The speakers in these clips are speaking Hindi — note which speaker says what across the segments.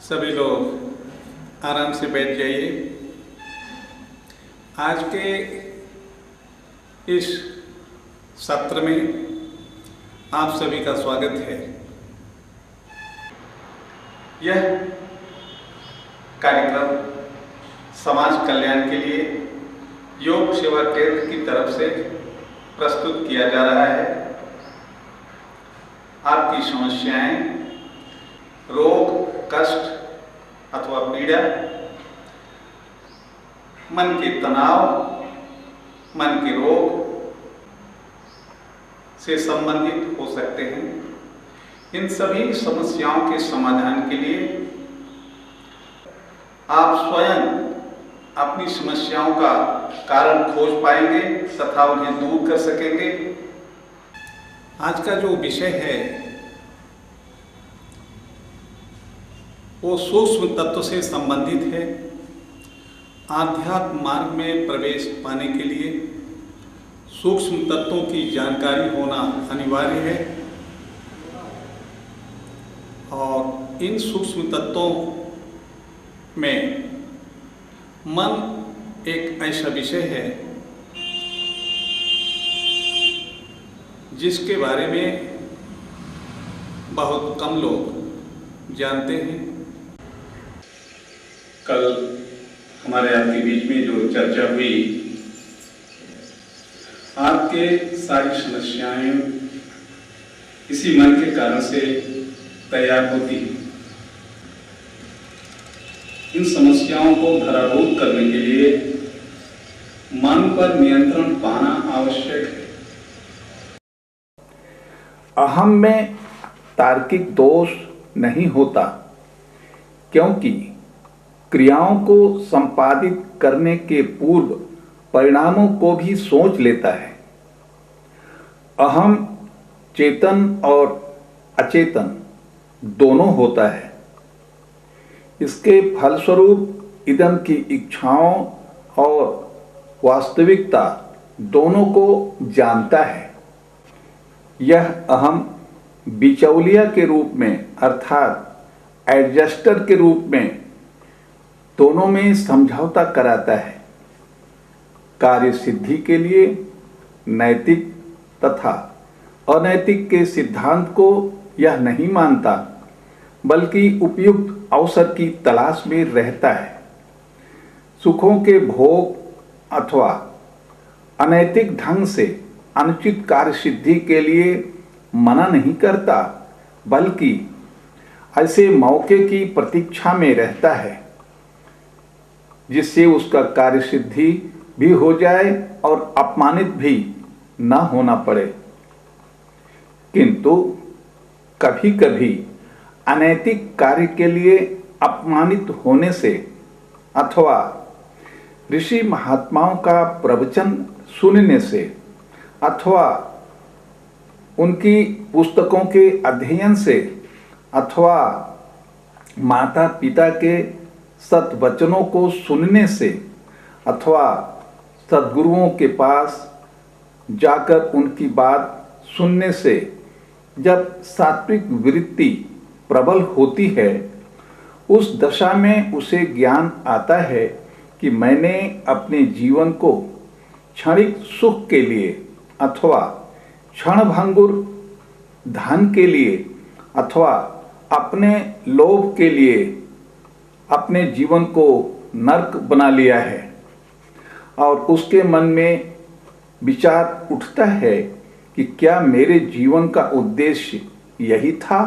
Speaker 1: सभी लोग आराम से बैठ जाइए। आज के इस सत्र में आप सभी का स्वागत है। यह कार्यक्रम समाज कल्याण के लिए योग सेवा केंद्र की तरफ से प्रस्तुत किया जा रहा है। आपकी समस्याएं, रोग, कष्ट अथवा पीड़ा, मन के तनाव, मन के रोग से संबंधित हो सकते हैं। इन सभी समस्याओं के समाधान के लिए आप स्वयं अपनी समस्याओं का कारण खोज पाएंगे तथा उन्हें दूर कर सकेंगे। आज का जो विषय है वो सूक्ष्म तत्व से संबंधित है। आध्यात्म मार्ग में प्रवेश पाने के लिए सूक्ष्म तत्वों की जानकारी होना अनिवार्य है और इन सूक्ष्म तत्वों में मन एक ऐसा विषय है जिसके बारे में बहुत कम लोग जानते हैं। कल हमारे आपके बीच में जो चर्चा हुई, आपके सारी समस्याएं इसी मन के कारण से तैयार होती हैं। इन समस्याओं को धरारोप करने के लिए मन पर नियंत्रण पाना आवश्यक है।
Speaker 2: अहम में तार्किक दोष नहीं होता, क्योंकि क्रियाओं को संपादित करने के पूर्व परिणामों को भी सोच लेता है। अहम चेतन और अचेतन दोनों होता है। इसके फलस्वरूप इदम की इच्छाओं और वास्तविकता दोनों को जानता है। यह अहम बिचौलिया के रूप में अर्थात एडजस्टर के रूप में दोनों में समझौता कराता है। कार्य सिद्धि के लिए नैतिक तथा अनैतिक के सिद्धांत को यह नहीं मानता, बल्कि उपयुक्त अवसर की तलाश में रहता है। सुखों के भोग अथवा अनैतिक ढंग से अनुचित कार्य सिद्धि के लिए मना नहीं करता, बल्कि ऐसे मौके की प्रतीक्षा में रहता है जिससे उसका कार्य सिद्धि भी हो जाए और अपमानित भी न होना पड़े। किंतु कभी कभी अनैतिक कार्य के लिए अपमानित होने से अथवा ऋषि महात्माओं का प्रवचन सुनने से अथवा उनकी पुस्तकों के अध्ययन से अथवा माता पिता के सत्वचनों को सुनने से अथवा सद्गुरुओं के पास जाकर उनकी बात सुनने से जब सात्विक वृत्ति प्रबल होती है, उस दशा में उसे ज्ञान आता है कि मैंने अपने जीवन को क्षणिक सुख के लिए अथवा क्षणभंगुर धन के लिए अथवा अपने लोभ के लिए अपने जीवन को नरक बना लिया है। और उसके मन में विचार उठता है कि क्या मेरे जीवन का उद्देश्य यही था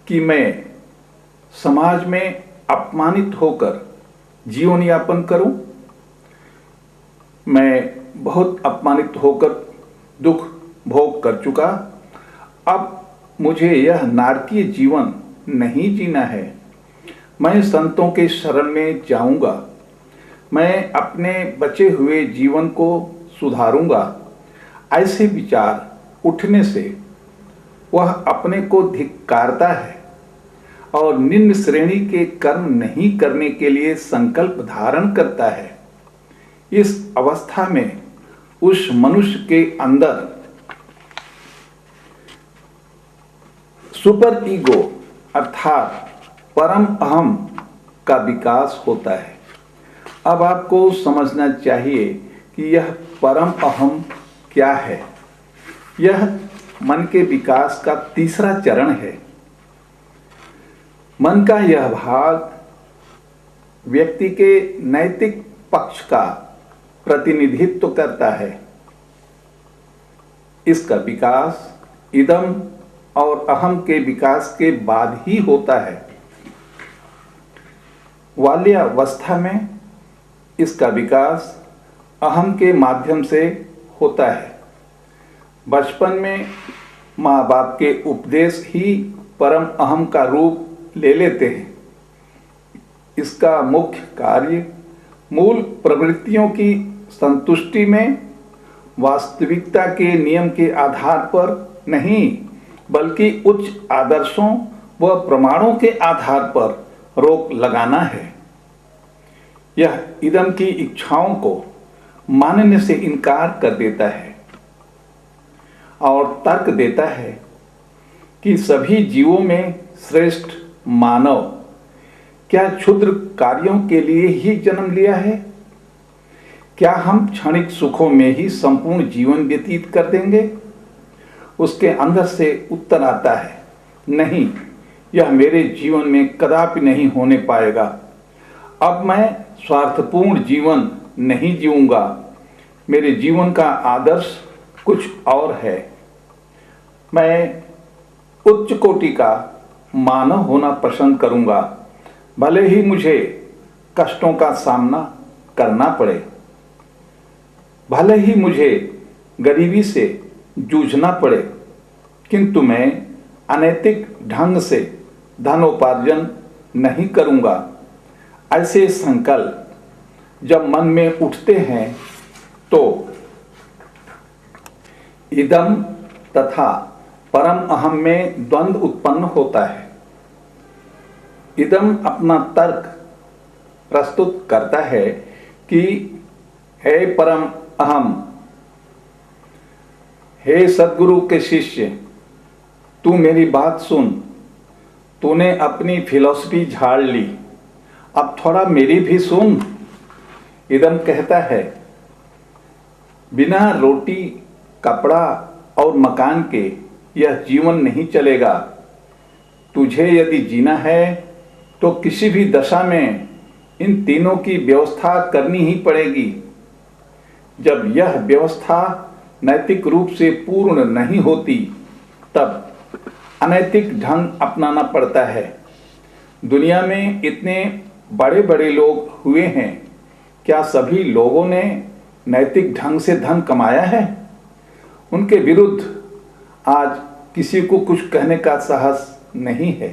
Speaker 2: कि मैं समाज में अपमानित होकर जीवन यापन करूं। मैं बहुत अपमानित होकर दुख भोग कर चुका, अब मुझे यह नारकीय जीवन नहीं जीना है। मैं संतों के शरण में जाऊंगा, मैं अपने बचे हुए जीवन को सुधारूंगा। ऐसे विचार उठने से वह अपने को धिक्कारता है और निम्न श्रेणी के कर्म नहीं करने के लिए संकल्प धारण करता है। इस अवस्था में उस मनुष्य के अंदर सुपर ईगो अर्थात परम अहम का विकास होता है। अब आपको समझना चाहिए कि यह परम अहम क्या है। यह मन के विकास का तीसरा चरण है। मन का यह भाग व्यक्ति के नैतिक पक्ष का प्रतिनिधित्व करता है। इसका विकास इदम और अहम के विकास के बाद ही होता है। बाल्यावस्था में इसका विकास अहम के माध्यम से होता है। बचपन में माँ बाप के उपदेश ही परम अहम का रूप ले लेते हैं। इसका मुख्य कार्य मूल प्रवृत्तियों की संतुष्टि में वास्तविकता के नियम के आधार पर नहीं, बल्कि उच्च आदर्शों व प्रमाणों के आधार पर रोक लगाना है। यह इदम की इच्छाओं को मानने से इनकार कर देता है और तर्क देता है कि सभी जीवों में श्रेष्ठ मानव क्या क्षुद्र कार्यों के लिए ही जन्म लिया है? क्या हम क्षणिक सुखों में ही संपूर्ण जीवन व्यतीत कर देंगे? उसके अंदर से उत्तर आता है, नहीं, यह मेरे जीवन में कदापि नहीं होने पाएगा। अब मैं स्वार्थपूर्ण जीवन नहीं जीऊंगा। मेरे जीवन का आदर्श कुछ और है। मैं उच्च कोटि का मानव होना पसंद करूंगा, भले ही मुझे कष्टों का सामना करना पड़े, भले ही मुझे गरीबी से जूझना पड़े, किंतु मैं अनैतिक ढंग से धनोपार्जन नहीं करूंगा। ऐसे संकल्प जब मन में उठते हैं तो इदम तथा परम अहम में द्वंद्व उत्पन्न होता है। इदम अपना तर्क प्रस्तुत करता है कि हे परम अहम, हे सद्गुरु के शिष्य, तू मेरी बात सुन। तूने अपनी फिलॉसफी झाड़ ली, अब थोड़ा मेरी भी सुन। इदम कहता है, बिना रोटी, कपड़ा और मकान के यह जीवन नहीं चलेगा। तुझे यदि जीना है तो किसी भी दशा में इन तीनों की व्यवस्था करनी ही पड़ेगी। जब यह व्यवस्था नैतिक रूप से पूर्ण नहीं होती, तब अनैतिक ढंग अपनाना पड़ता है। दुनिया में इतने बड़े बड़े लोग हुए हैं, क्या सभी लोगों ने नैतिक ढंग से धन कमाया है? उनके विरुद्ध आज किसी को कुछ कहने का साहस नहीं है।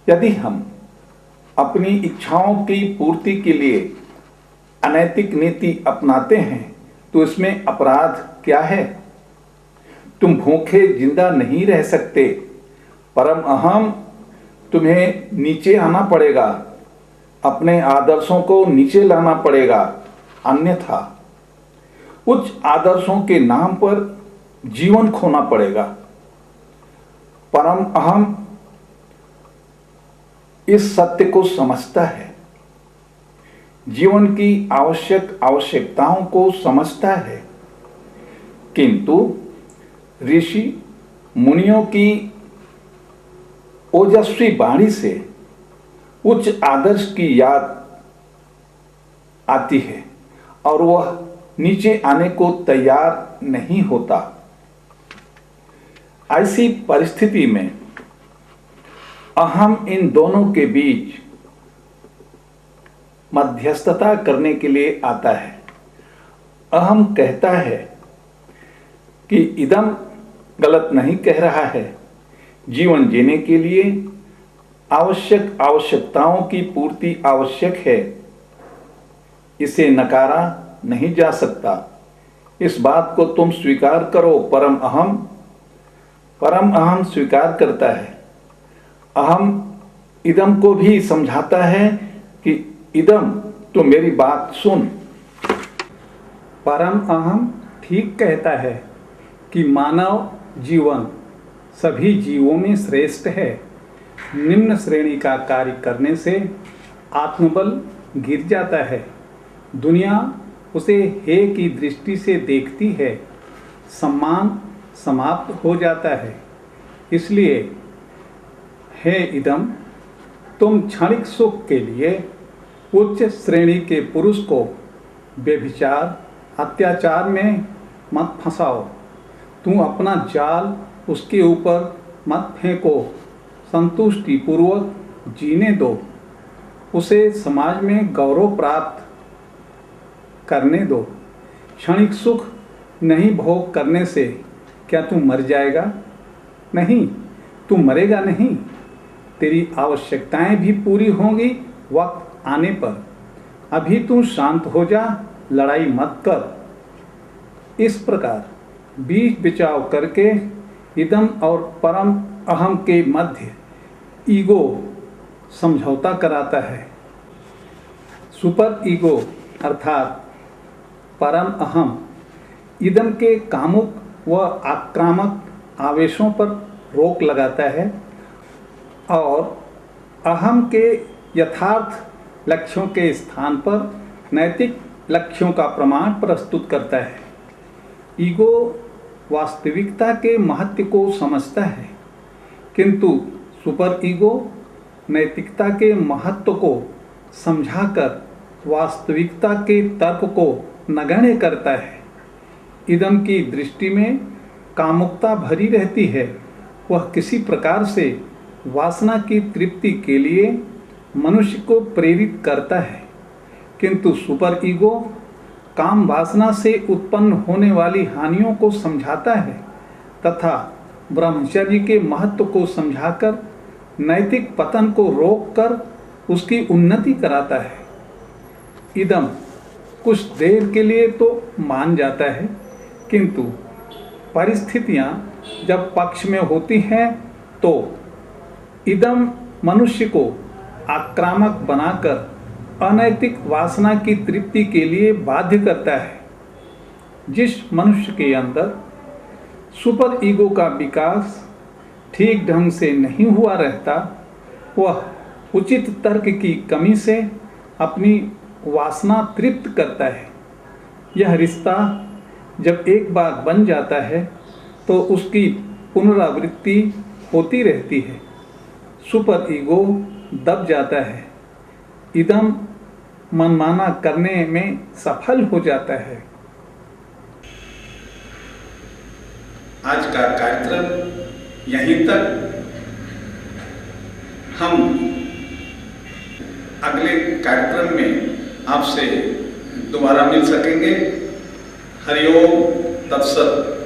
Speaker 2: यदि हम अपनी इच्छाओं की पूर्ति के लिए अनैतिक नीति अपनाते हैं तो इसमें अपराध क्या है? तुम भूखे जिंदा नहीं रह सकते। परम अहम, तुम्हें नीचे आना पड़ेगा, अपने आदर्शों को नीचे लाना पड़ेगा, अन्यथा उच्च आदर्शों के नाम पर जीवन खोना पड़ेगा। परम अहम इस सत्य को समझता है, जीवन की आवश्यकताओं को समझता है, किंतु ऋषि मुनियों की ओजस्वी वाणी से उच्च आदर्श की याद आती है और वह नीचे आने को तैयार नहीं होता। ऐसी परिस्थिति में अहम इन दोनों के बीच मध्यस्थता करने के लिए आता है। अहम कहता है कि इदम गलत नहीं कह रहा है। जीवन जीने के लिए आवश्यकताओं की पूर्ति आवश्यक है, इसे नकारा नहीं जा सकता। इस बात को तुम स्वीकार करो। परम अहम स्वीकार करता है। अहम इदम को भी समझाता है कि इदम, तो मेरी बात सुन।
Speaker 1: परम अहम ठीक कहता है कि मानव जीवन सभी जीवों में श्रेष्ठ है, निम्न श्रेणी का कार्य करने से आत्मबल गिर जाता है, दुनिया उसे हे की दृष्टि से देखती है, सम्मान समाप्त हो जाता है। इसलिए हे इदम, तुम क्षणिक सुख के लिए उच्च श्रेणी के पुरुष को व्यभिचार अत्याचार में मत फंसाओ। तुम अपना जाल उसके ऊपर मत फेंको, संतुष्टि पूर्वक जीने दो, उसे समाज में गौरव प्राप्त करने दो। क्षणिक सुख नहीं भोग करने से क्या तू मर जाएगा? नहीं, तू मरेगा नहीं। तेरी आवश्यकताएं भी पूरी होंगी वक्त आने पर। अभी तू शांत हो जा, लड़ाई मत कर। इस प्रकार बीच बिचाव करके इदम और परम अहम के मध्य ईगो समझौता कराता है। सुपर ईगो अर्थात परम अहम इदम के कामुक व आक्रामक आवेशों पर रोक लगाता है और अहम के यथार्थ लक्ष्यों के स्थान पर नैतिक लक्ष्यों का प्रमाण प्रस्तुत करता है। ईगो वास्तविकता के महत्व को समझता है, किंतु सुपर ईगो नैतिकता के महत्व को समझाकर वास्तविकता के तर्क को नगण्य करता है। इदम की दृष्टि में कामुकता भरी रहती है, वह किसी प्रकार से वासना की तृप्ति के लिए मनुष्य को प्रेरित करता है, किंतु सुपर ईगो काम वासना से उत्पन्न होने वाली हानियों को समझाता है तथा ब्रह्मचर्य के महत्व को समझाकर नैतिक पतन को रोककर उसकी उन्नति कराता है। इदम कुछ देर के लिए तो मान जाता है, किंतु परिस्थितियां जब पक्ष में होती हैं तो इदम मनुष्य को आक्रामक बनाकर अनैतिक वासना की तृप्ति के लिए बाध्य करता है। जिस मनुष्य के अंदर सुपर ईगो का विकास ठीक ढंग से नहीं हुआ रहता, वह उचित तर्क की कमी से अपनी वासना तृप्त करता है। यह रिश्ता जब एक बार बन जाता है तो उसकी पुनरावृत्ति होती रहती है। सुपर ईगो दब जाता है, इदम मनमाना करने में सफल हो जाता है।
Speaker 2: आज का कार्यक्रम यहीं तक। हम अगले कार्यक्रम में आपसे दोबारा मिल सकेंगे। हरिओम तत्सत।